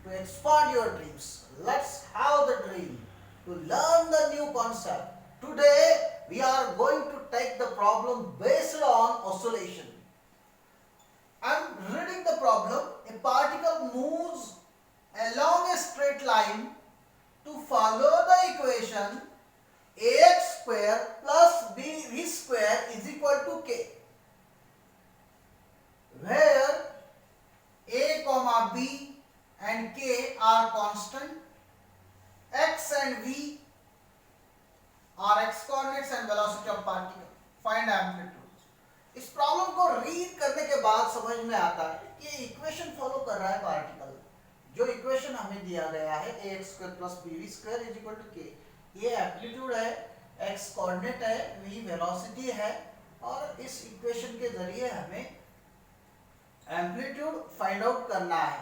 to expand your dreams. Let's have the dream to learn the new concept. Today we are going to take the problem based on oscillation. I am reading the problem. A particle moves along a straight line. To follow the equation, ax square plus b square is equal to k, where a comma b and k are constant, x and v are x coordinates and velocity of particle. Find amplitude. इस problem को read करने के बाद समझ में आता है कि इक्वेशन फॉलो कर रहा है पार्टिकल. जो इक्वेशन हमें दिया गया है ax square plus bv square is equal to k, ये एम्पलीट्यूड है, x कोऑर्डिनेट है, v वेलोसिटी है, और इस इक्वेशन के जरिए हमें एम्पलीट्यूड फाइंड आउट करना है.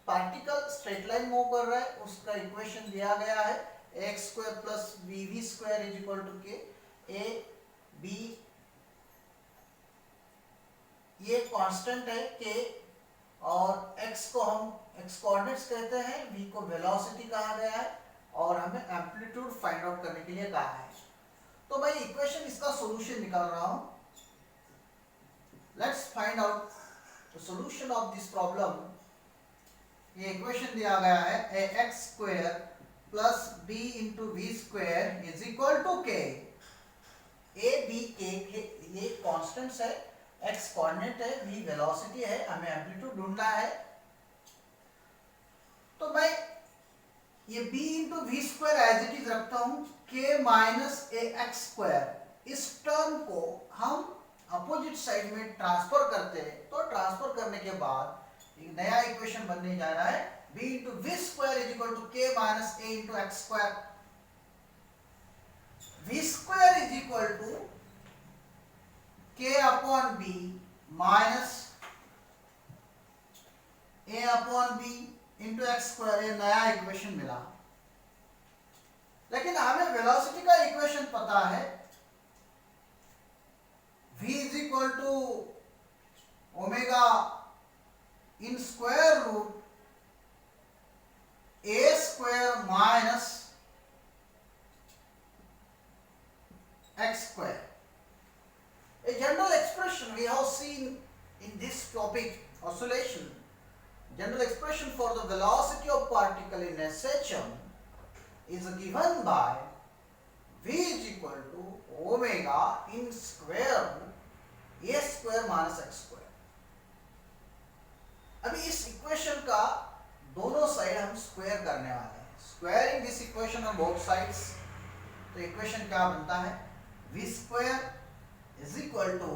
पार्टिकल स्ट्रेट लाइन मूव कर रहा है, उसका इक्वेशन दिया गया है x square plus bv square is equal to k. a b ये कांस्टेंट है k, और x को हम x कोऑर्डिनेट्स कहते हैं, v को वेलोसिटी कहा गया है, और हमें एम्पलीट्यूड फाइंड आउट करने के लिए कहा है. तो मैं इक्वेशन इसका सॉल्यूशन निकाल रहा हूं. Let's find out the solution of this problem. ये इक्वेशन दिया गया है ax square plus b into V square is equal to k. a b k ये कॉन्स्टेंट्स है, x कोऑर्डिनेट है, v वेलोसिटी है, हमें एम्पलीट्यूड ढूंढना है. तो मैं ये b into V square as it is रखता हूं. k minus A X square, इस टर्म को हम अपोजिट साइड में ट्रांसफर करते हैं. तो ट्रांसफर करने के बाद एक नया इक्वेशन बनने जा रहा है b into V square is equal to k minus a into X square. v square is equal to k upon b minus a upon b into X square. ये नया इक्वेशन मिला. लेकिन हमें वेलोसिटी का इक्वेशन पता है, v is equal to omega in square root a square minus x square. A general expression we have seen in this topic, oscillation. General expression for the velocity of particle in SHM is given by v is equal to omega in square root a square minus x square. अभी इस equation का दोनों side हम square करने वाले हैं. Squaring this equation on both sides. तो equation क्या बनता है, v square is equal to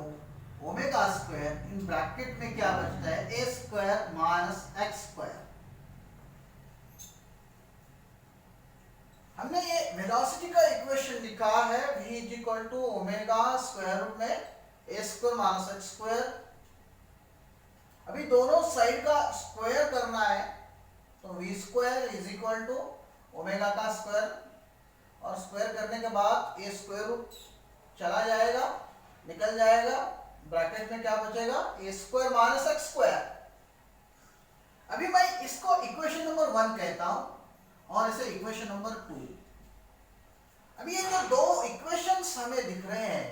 omega square, in bracket में क्या बचता है a square minus X square. हमने ये वेलोसिटी का इक्वेशन लिखा है v is equal to omega square root में a square minus X square. अभी दोनों साइड का स्क्वायर करना है, तो v square is equal to omega का स्क्वायर, और स्क्वायर करने के बाद a स्क्वायर रूट चला जाएगा, निकल जाएगा, ब्रैकेट में क्या बचेगा a square minus X square. अभी मैं इसको इक्वेशन नंबर 1 कहता हूं और इसे इक्वेशन नंबर 2. अभी ये जो दो इक्वेशंस हमें दिख रहे हैं,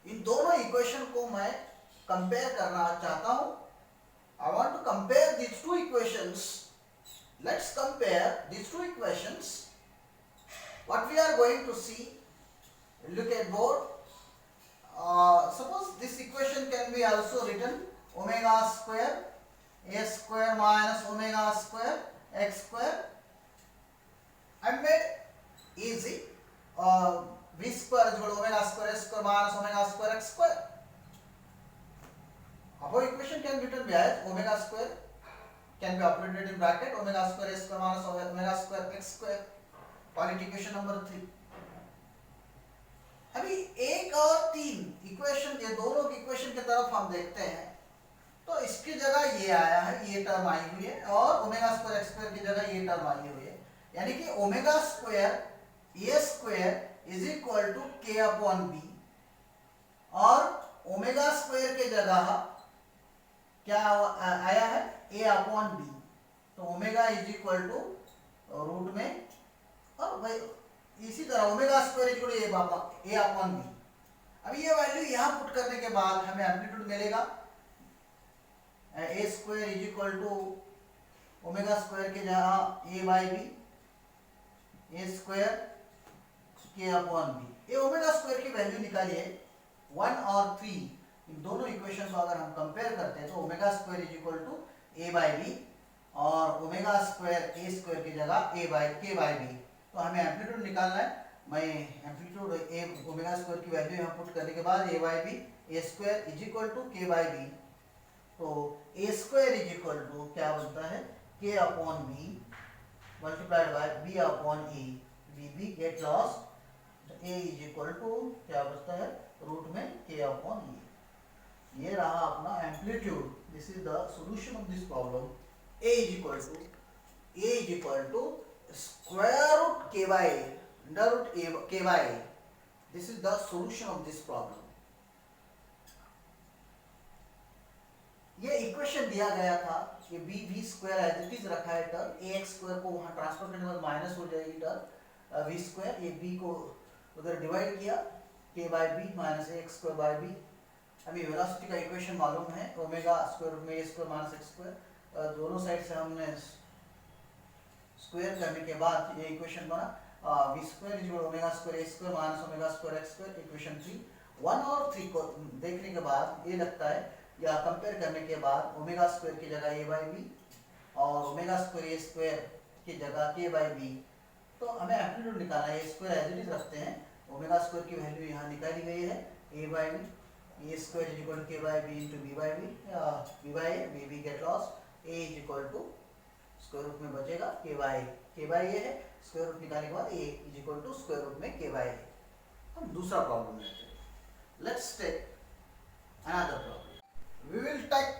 इन दोनों इक्वेशन को मैं कंपेयर करना चाहता हूं. I want to compare these two equations. Let's compare these two equations. What we are going to see, look at board. Suppose this equation can be also written omega square a square minus omega square x square. I made easy. V square is equal to omega square s square minus omega square x square. Above equation can be written as omega square can be operated in bracket omega square s square minus omega square x square. Quality equation number 3. अभी 1 और 3 equation, ये दोनों की equation की तरफ हम देखते हैं, तो इसकी जगह ये आया है, ये टर्म आई हुई है, और ओमेगा स्क्वायर एक्स स्क्वायर की जगह ये टर्म आई हुई है. यानी कि omega square A square is equal to K upon B, और ओमेगा स्क्वायर के जगह क्या आया है a अपॉन बी. तो omega is equal to root में, और भाई इसी तरह omega square is equal to A upon B. अब ये वैल्यू यहाँ पुट करने के बाद हमें एम्पलीट्यूड मिलेगा A square is equal to omega square के जगह A by B, A square K upon B. ये ओमेगा स्क्वायर की वैल्यू निकालिए 1 और 3, इन दोनों इक्वेशन को अगर हम कंपेयर करते हैं तो omega square is equal to A by B और ओमेगा स्क्वायर ए स्क्वायर की जगह A by K by B. तो हमें एम्पलीट्यूड निकालना है। मैं एम्पलीट्यूड ए ओमेगा स्क्वायर की वैल्यू यहाँ पुट करने के बाद A by B A square is equal to K by B, तो A square is equal to क्या बनता है K upon B multiplied by B upon A, B B get loss, A is equal to क्या बचता है root में के upon ए। ये रहा अपना amplitude. This is the solution of this problem. A is equal to square root K by under root A K by A. This is the solution of this problem. ये equation दिया गया था कि B V square as it is रखा है term, ए X square को वहां transfer करने के बाद माइनस हो जाएगी टर्म वी स्क्वायर, ये बी को उधर डिवाइड किया K by B minus A X square by B. अभी वेलोसिटी का इक्वेशन मालूम है ओमेगा स्क्वायर रूट में A square minus X square, दोनों साइड से हमने स्क्वायर करने के बाद ये इक्वेशन बना V square is omega square A square minus omega square X square, equation 3। 1 और 3 को देखने के बाद ये लगता है या कंपेयर करने के बाद ओमेगा स्क्वायर की जगह ए बाई बी और ओमेगा स्क्वायर ए स्क्वायर की जगह के बाई बी, तो हमें एम्पलीट्यूड निकालना है। ए स्क्वायर एज इट इज रखते हैं, ओमेगा स्क्वायर की वैल्यू यहाँ निकाली गई है A by B, A square is equal to K by B into B by B, B by A B B get loss, A is equal to square root में बचेगा के by ए है, square root निकालने के बाद A is equal to square root में K by A. हम दूसरा प्रॉब्लम लेते हैं। Let's take another problem. We will take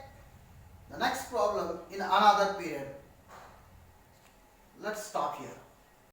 the next problem in another period. Let's stop here.